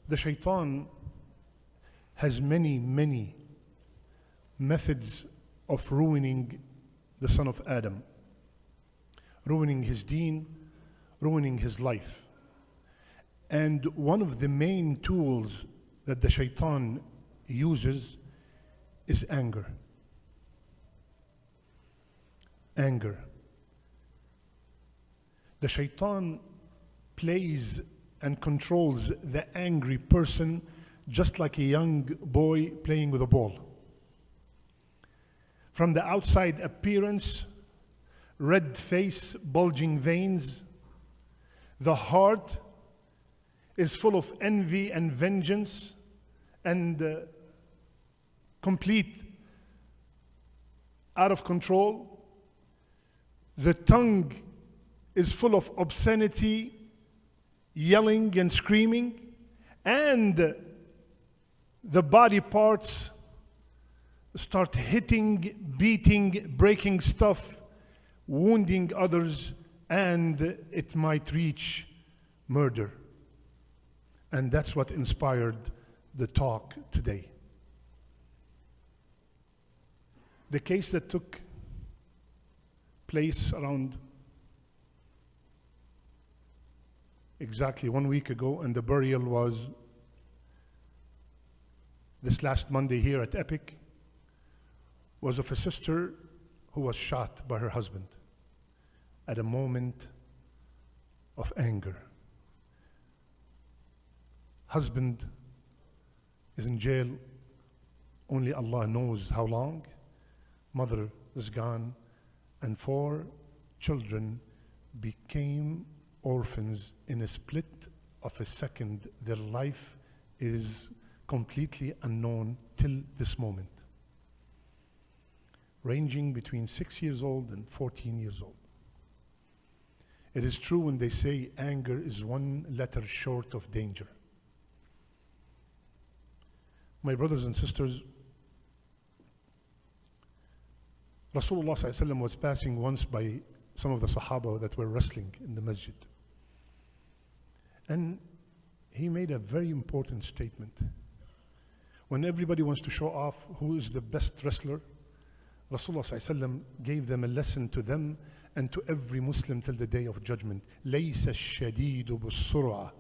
The shaitan has many methods of ruining the son of Adam, ruining his deen, ruining his life. And one of the main tools that the shaitan uses is anger. Anger. The shaitan plays and controls the angry person just like a young boy playing with a ball. From the outside appearance, red face, bulging veins, the heart is full of envy and vengeance and complete out of control. The tongue is full of obscenity, yelling and screaming, and the body parts start hitting, beating, breaking stuff, wounding others, and it might reach murder. And that's what inspired the talk today. The case that took place around exactly 1 week ago, and the burial was this last Monday here at Epic, was of a sister who was shot by her husband at a moment of anger. Husband is in jail, only Allah knows how long. Mother is gone, and 4 children became orphans in a split of a second. Their life is completely unknown till this moment, ranging between 6 years old and 14 years old. It is true when they say anger is 1 letter short of danger. My brothers and sisters, Rasulullah ﷺ was passing once by some of the Sahaba that were wrestling in the masjid. And he made a very important statement. When everybody wants to show off who is the best wrestler, Rasulullah ﷺ gave them a lesson to them and to every Muslim till the day of judgment. لَيْسَ الشَّدِيدُ بِالسُّرْعَةِ.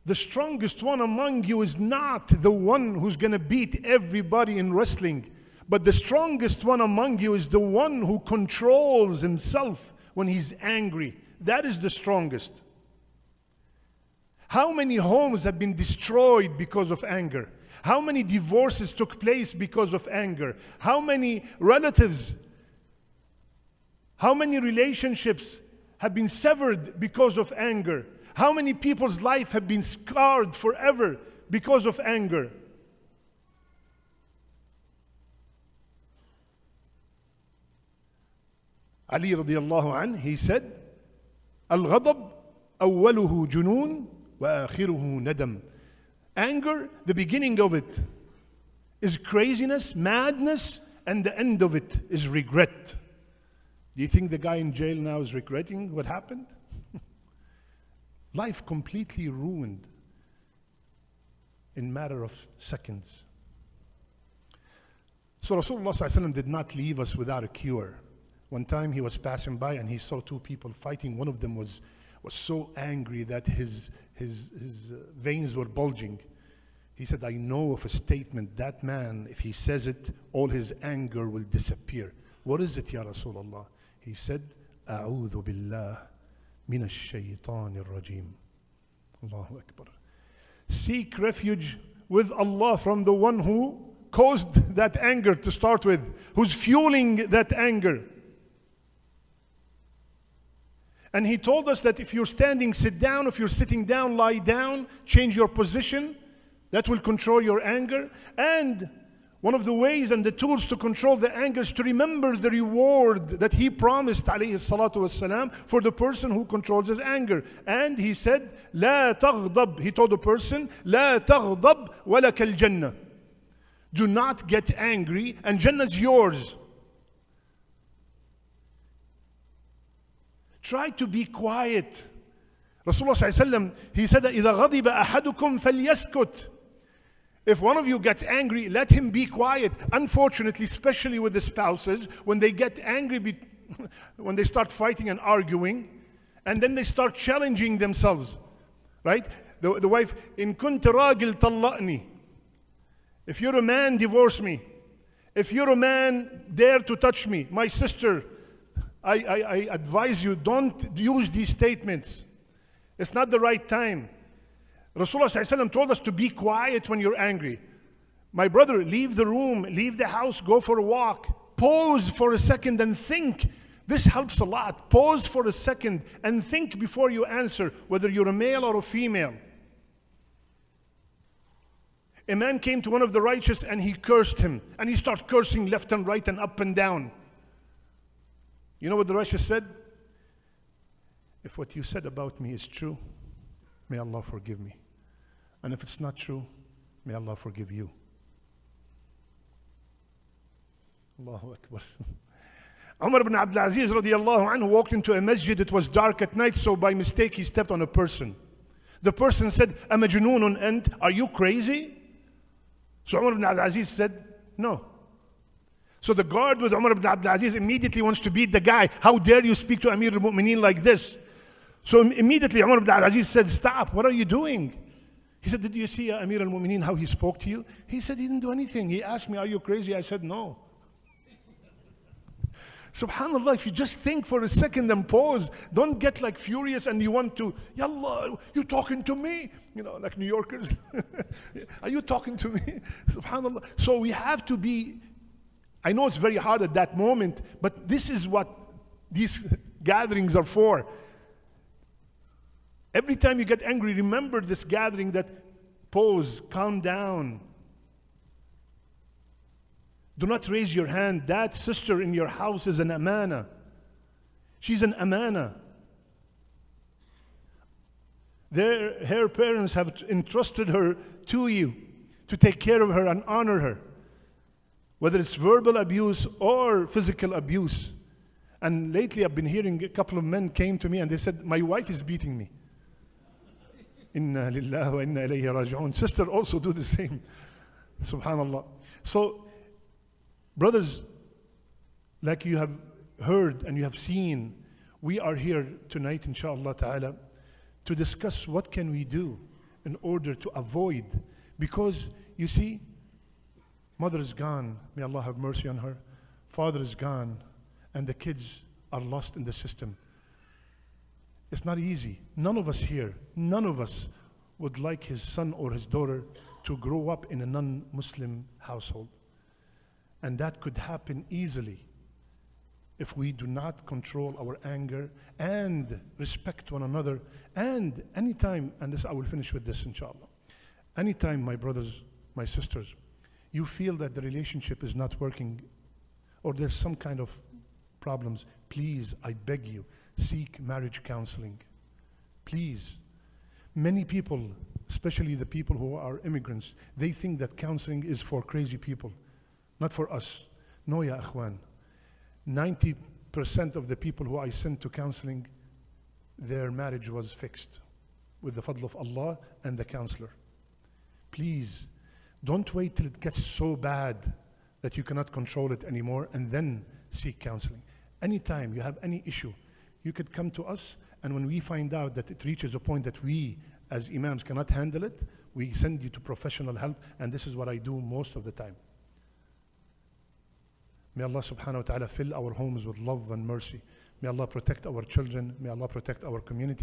The strongest one among you is not the one who's going to beat everybody in wrestling, but the strongest one among you is the one who controls himself when he's angry. That is the strongest. How many homes have been destroyed because of anger? How many divorces took place because of anger? How many relatives, how many relationships have been severed because of anger? How many people's life have been scarred forever because of anger? Ali radiallahu anh, he said, Al-ghadab awwaluhu junun wa akhiruhu nadam. Anger, the beginning of it is craziness, madness, and the end of it is regret. Do you think the guy in jail now is regretting what happened? Life completely ruined in matter of seconds. So Rasulullah ﷺ did not leave us without a cure. One time he was passing by and he saw 2 people fighting. One of them was so angry that his veins were bulging. He said, I know of a statement, that man, if he says it, all his anger will disappear. What is it, Ya Rasulullah? He said, A'udhu billah min ash-shaytanir rajim. Allahu Akbar. Seek refuge with Allah from the one who caused that anger to start with, who's fueling that anger. And he told us that if you're standing, sit down. If you're sitting down, lie down. Change your position. That will control your anger. And one of the ways and the tools to control the anger is to remember the reward that he promised, alayhi salatu wassalam, for the person who controls his anger. And he said, لا تغضب. He told the person, لا تغضب ولك الجنة. Do not get angry, and Jannah is yours. Try to be quiet Rasulullah sallallahu alaihi wasallam, he said that إِذَا غَضِبَ أَحَدُكُمْ فَلْيَسْكُتْ. If one of you gets angry, let him be quiet. Unfortunately, especially with the spouses, when they get angry, when they start fighting and arguing, and then they start challenging themselves, right? The wife, in كنت راجل طلقني. If you're a man, divorce me. If you're a man, dare to touch me. My sister, I advise you, don't use these statements. It's not the right time. Rasulullah ﷺ told us to be quiet when you're angry. My brother, leave the room, leave the house, go for a walk. Pause for a second and think. This helps a lot. Pause for a second and think before you answer, whether you're a male or a female. A man came to one of the righteous and he cursed him. And he started cursing left and right and up and down. You know what the righteous said? If what you said about me is true, may Allah forgive me. And if it's not true, may Allah forgive you. Allahu Akbar. Umar ibn Abdul Aziz radiallahu anhu walked into a masjid. It was dark at night, so by mistake he stepped on a person. The person said, "Amajnunun ant? Are you crazy?" So Umar ibn Abdul Aziz said, "No." So the guard with Umar ibn Abdul Aziz immediately wants to beat the guy. "How dare you speak to Amir al-Mu'mineen like this?" So immediately Umar ibn Abdul Aziz said, "Stop, what are you doing?" He said, "Did you see Amir al-Mu'mineen, how he spoke to you?" He said, "He didn't do anything. He asked me, 'Are you crazy?' I said, 'No.'" Subhanallah, if you just think for a second and pause, don't get like furious and you want to, "Yallah, you talking to me?" You know, like New Yorkers. "Are you talking to me?" Subhanallah. So we have to be, I know it's very hard at that moment, but this is what these gatherings are for. Every time you get angry, remember this gathering, that pause, calm down. Do not raise your hand. That sister in your house is an amana. She's an amana. Her parents have entrusted her to you to take care of her and honor her, whether it's verbal abuse or physical abuse. And lately I've been hearing a couple of men came to me and they said, "My wife is beating me." Inna lillahi wa inna ilayhi raji'un. Sister also do the same. Subhanallah. So, brothers, like you have heard and you have seen, we are here tonight, inshallah ta'ala, to discuss what can we do in order to avoid. Because, you see, mother is gone, may Allah have mercy on her. Father is gone, and the kids are lost in the system. It's not easy. None of us here, none of us would like his son or his daughter to grow up in a non-Muslim household. And that could happen easily if we do not control our anger and respect one another. And anytime, and this I will finish with this inshallah, anytime, my brothers, my sisters, you feel that the relationship is not working or there's some kind of problems, please, I beg you, seek marriage counseling. Please. Many people, especially the people who are immigrants, they think that counseling is for crazy people, not for us. No, ya akhwan. 90% of the people who I sent to counseling, their marriage was fixed with the fadl of Allah and the counselor. Please, don't wait till it gets so bad that you cannot control it anymore and then seek counseling. Anytime you have any issue, you could come to us, and when we find out that it reaches a point that we as imams cannot handle it, we send you to professional help, and this is what I do most of the time. May Allah subhanahu wa ta'ala fill our homes with love and mercy. May Allah protect our children. May Allah protect our community.